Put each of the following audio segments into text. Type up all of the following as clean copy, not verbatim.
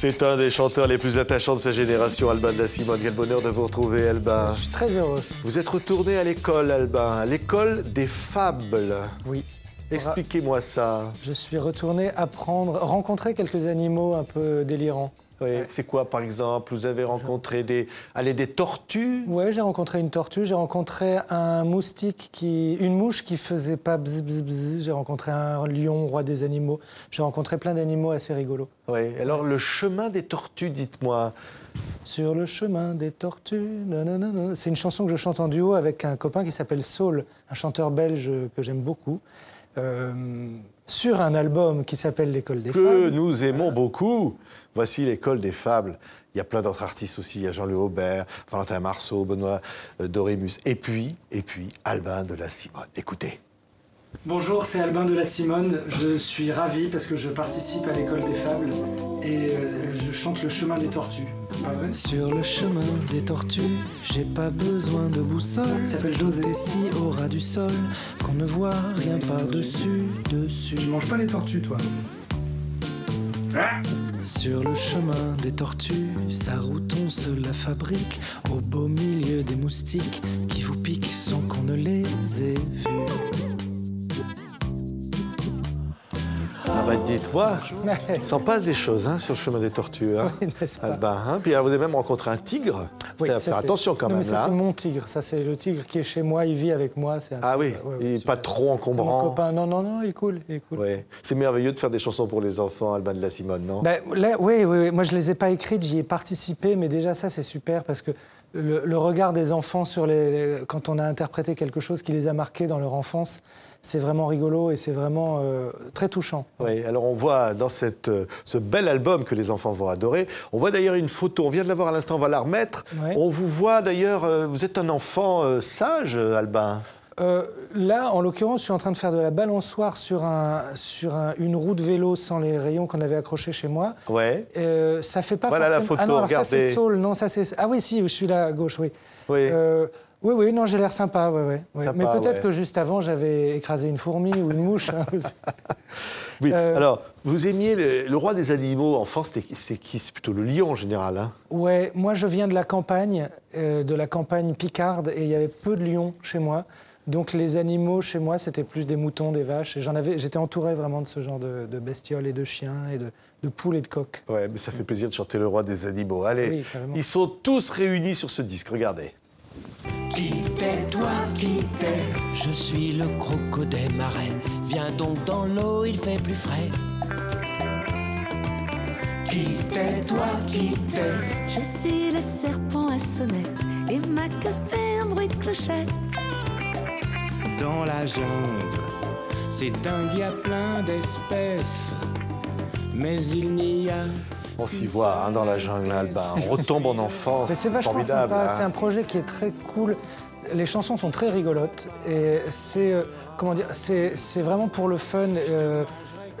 C'est un des chanteurs les plus attachants de sa génération, Albin de la Simone. Quel bonheur de vous retrouver, Albin. Je suis très heureux. Vous êtes retourné à l'école, Albin, à l'école des fables. Oui. Expliquez-moi ça. Je suis retourné rencontrer quelques animaux un peu délirants. Oui. C'est quoi, par exemple? Vous avez rencontré des tortues? Oui, j'ai rencontré une tortue, j'ai rencontré un moustique, une mouche qui faisait pas bzz, bzz, bzz. J'ai rencontré un lion, roi des animaux. J'ai rencontré plein d'animaux assez rigolos. Oui. Alors, le chemin des tortues, dites-moi. Sur le chemin des tortues, nanana. C'est une chanson que je chante en duo avec un copain qui s'appelle Saul, un chanteur belge que j'aime beaucoup. Sur un album qui s'appelle L'école des fables. Que nous aimons beaucoup. Voici L'école des fables. Il y a plein d'autres artistes aussi. Il y a Jean-Louis Aubert, Valentin Marceau, Benoît Dorémus. Et puis, Albin de la Simone. Écoutez. Bonjour, c'est Albin de la Simone. Je suis ravi parce que je participe à l'école des fables et je chante le chemin des tortues. Pas vrai? Sur le chemin des tortues, j'ai pas besoin de boussole. Il s'appelle José. Si au ras du sol, qu'on ne voit rien par-dessus, dessus. Tu manges pas les tortues, toi? Sur le chemin des tortues, sa route on se la fabrique au beau milieu des moustiques qui vous piquent sans qu'on ne les ait vus. Ah bah dites-moi, il s'en passe des choses sur le chemin des tortues. Hein. Oui, n'est-ce pas? Albin, hein. Puis vous avez même rencontré un tigre. Oui, c'est à faire attention quand non, même mais ça, là. c'est mon tigre. Ça, c'est le tigre qui est chez moi. Il vit avec moi. Ah oui, il n'est pas trop encombrant. C'est mon copain. Non, il est cool. Ouais. C'est merveilleux de faire des chansons pour les enfants, Albin de la Simone, non? Ben, là, oui. Moi, je ne les ai pas écrites, j'y ai participé. Mais déjà, ça, c'est super parce que le regard des enfants sur quand on a interprété quelque chose qui les a marqués dans leur enfance, c'est vraiment rigolo et c'est vraiment très touchant. Oui, alors on voit dans ce bel album que les enfants vont adorer, on voit d'ailleurs une photo, on vient de la voir à l'instant, on va la remettre. Ouais. On vous voit d'ailleurs, vous êtes un enfant sage, Albin. Là, en l'occurrence, je suis en train de faire de la balançoire sur une roue de vélo sans les rayons qu'on avait accrochés chez moi. Ouais. Ça fait pas voilà forcément... la photo, alors regardez. Ça, c'est Saul. Non, ça, c'est... Ah oui, si, je suis là à gauche, oui. Oui. Oui, non, j'ai l'air sympa, ouais. Sympa, mais peut-être que juste avant, j'avais écrasé une fourmi ou une mouche. Oui, alors, vous aimiez le roi des animaux, enfant, c'est qui? C'est plutôt le lion en général, hein? Ouais, moi je viens de la campagne picarde, et il y avait peu de lions chez moi. Donc les animaux chez moi, c'était plus des moutons, des vaches. Et j'étais entouré vraiment de ce genre de bestioles et de chiens et de poules et de coqs. Ouais, mais ça fait plaisir de chanter le roi des animaux. Allez, oui, ils sont tous réunis sur ce disque, regardez. Qui t'es, toi, qui t'es? Je suis le croco des marais. Viens donc dans l'eau, il fait plus frais. Qui t'es, toi, qui t'es? Je suis le serpent à sonnette et ma queue fait un bruit de clochette. Dans la jungle, c'est dingue, il y a plein d'espèces, mais il n'y a... On s'y voit dans la jungle, Albin. On retombe en enfance. Mais c'est vachement formidable, sympa. C'est un projet qui est très cool. Les chansons sont très rigolotes et c'est vraiment pour le fun.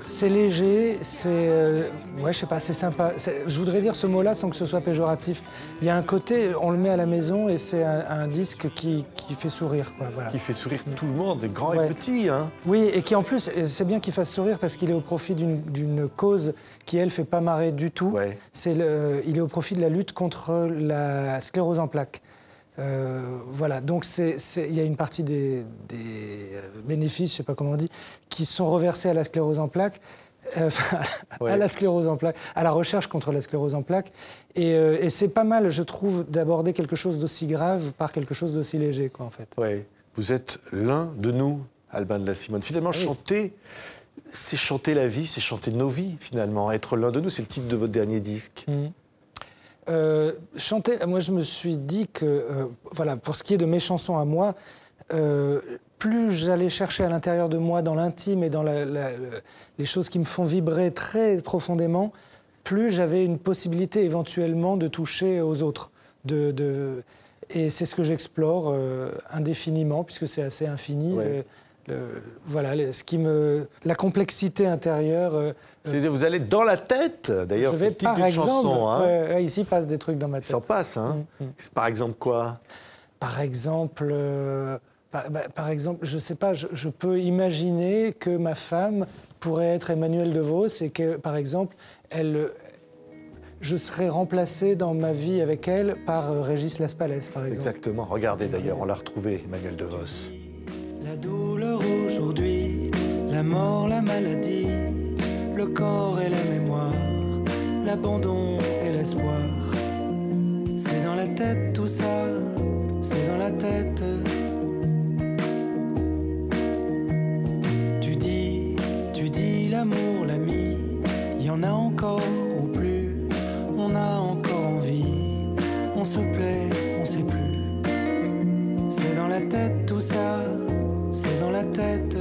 C'est léger, ouais, je sais pas, c'est sympa. Je voudrais dire ce mot-là sans que ce soit péjoratif. Il y a un côté, on le met à la maison et c'est un disque qui fait sourire, quoi, voilà. Qui fait sourire tout le monde, grands et petits, hein. Oui, et qui en plus, c'est bien qu'il fasse sourire parce qu'il est au profit d'une cause qui, elle, fait pas marrer du tout. Ouais. Il est au profit de la lutte contre la sclérose en plaques. Voilà, donc il y a une partie des bénéfices, je sais pas comment on dit, qui sont reversés à la sclérose en plaques, à la sclérose en plaques, à la recherche contre la sclérose en plaques. Et c'est pas mal, je trouve, d'aborder quelque chose d'aussi grave par quelque chose d'aussi léger, quoi, en fait. Oui, vous êtes l'un de nous, Albin de la Simone. Finalement, chanter, c'est chanter la vie, c'est chanter nos vies, finalement. Être l'un de nous, c'est le titre de votre dernier disque. Chanter, moi je me suis dit que, voilà, pour ce qui est de mes chansons à moi, plus j'allais chercher à l'intérieur de moi, dans l'intime et dans les choses qui me font vibrer très profondément, plus j'avais une possibilité éventuellement de toucher aux autres. Et c'est ce que j'explore indéfiniment, puisque c'est assez infini. Ouais. Voilà, la complexité intérieure. C'est-à-dire, vous allez dans la tête, d'ailleurs, c'est le titre d'une chanson. Hein. Ici passe des trucs dans ma tête. Ça en passe, hein. Par exemple, quoi? Par exemple, je sais pas, je peux imaginer que ma femme pourrait être Emmanuelle DeVos et que, par exemple, je serais remplacé dans ma vie avec elle par Régis Laspalès, par exemple. Exactement. Regardez d'ailleurs, on l'a retrouvé, Emmanuel DeVos. La douleur aujourd'hui, la mort, la maladie, le corps et la mémoire, l'abandon et l'espoir. C'est dans la tête tout ça, c'est dans la tête. Tu dis l'amour, l'ami, il y en a encore ou plus, on a encore envie, on se plaît, on sait plus. C'est dans la tête tout ça, c'est dans la tête.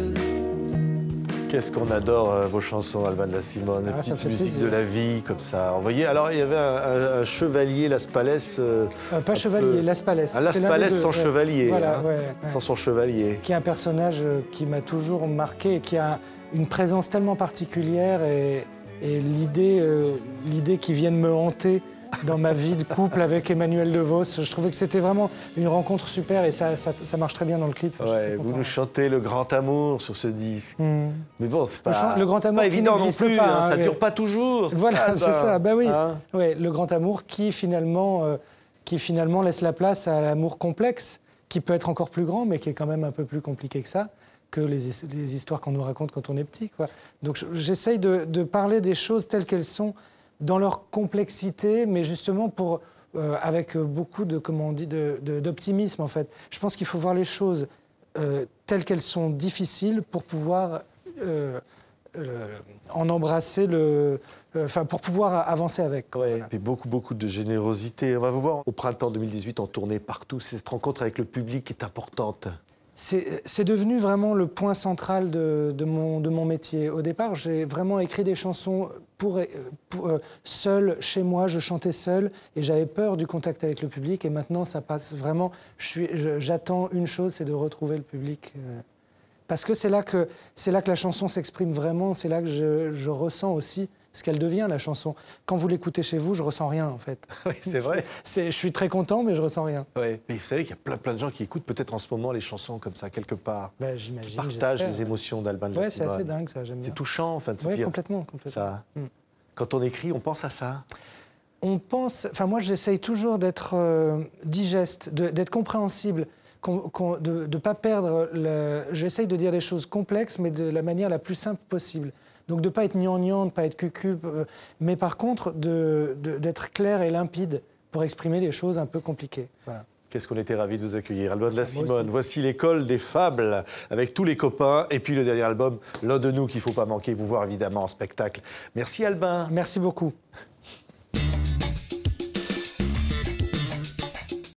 Qu'est-ce qu'on adore vos chansons, Alban de la Simone, Ah, ça petite fait musique plaisir. de la vie, comme ça. Vous voyez, alors il y avait un chevalier Laspalès. Pas chevalier, Laspalès. Un C'est l'un des Laspalès deux, sans ouais. chevalier. Voilà, hein. ouais. Sans son chevalier. Qui est un personnage qui m'a toujours marqué et qui a une présence tellement particulière et l'idée qui vienne me hanter dans ma vie de couple avec Emmanuel DeVos, je trouvais que c'était vraiment une rencontre super et ça marche très bien dans le clip. Enfin, je suis Ouais, très vous content. nous chantez le grand amour sur ce disque. Hmm. Mais bon, c'est pas, Le grand c'est amour pas qui évident non n'existe plus, pas, hein, hein, ça mais- dure pas toujours. Voilà, c'est ça, bah oui. Hein. Ouais, le grand amour qui finalement laisse la place à l'amour complexe, qui peut être encore plus grand, mais qui est quand même un peu plus compliqué que ça, que les histoires qu'on nous raconte quand on est petit, quoi. Donc j'essaye de parler des choses telles qu'elles sont, dans leur complexité, mais justement avec beaucoup de, comment on dit, d'optimisme, en fait. Je pense qu'il faut voir les choses telles qu'elles sont difficiles pour pouvoir en embrasser pour pouvoir avancer avec. Ouais, Voilà. et puis beaucoup de générosité. On va vous voir au printemps 2018 en tournée partout. Cette rencontre avec le public est importante. C'est devenu vraiment le point central de mon métier. Au départ, j'ai vraiment écrit des chansons seul, chez moi, je chantais seul et j'avais peur du contact avec le public. Et maintenant, ça passe vraiment. J'attends une chose, c'est de retrouver le public. Parce que c'est là que la chanson s'exprime vraiment, c'est là que je ressens aussi ce qu'elle devient, la chanson. Quand vous l'écoutez chez vous, je ressens rien, en fait. Oui, c'est vrai. Je suis très content, mais je ressens rien. Ouais. Mais vous savez qu'il y a plein de gens qui écoutent peut-être en ce moment les chansons comme ça, quelque part. Bah, Qui j'imagine. partagent j'espère. les émotions d'Alban de la Ouais, c'est Simone. assez dingue, ça, j'aime bien. C'est touchant, enfin, de se Ouais, dire complètement. ça. Mm. Quand on écrit, on pense à ça. Moi, j'essaye toujours d'être digeste, d'être compréhensible, de ne pas perdre. J'essaye de dire les choses complexes, mais de la manière la plus simple possible. Donc de ne pas être gnangnan, de ne pas être cucu, mais par contre d'être clair et limpide pour exprimer les choses un peu compliquées. Voilà. Qu'est-ce qu'on était ravis de vous accueillir. Alban de la Moi Simone, aussi. voici l'école des fables, avec tous les copains, et puis le dernier album, l'un de nous qu'il ne faut pas manquer, vous voir évidemment en spectacle. Merci Alban. Merci beaucoup.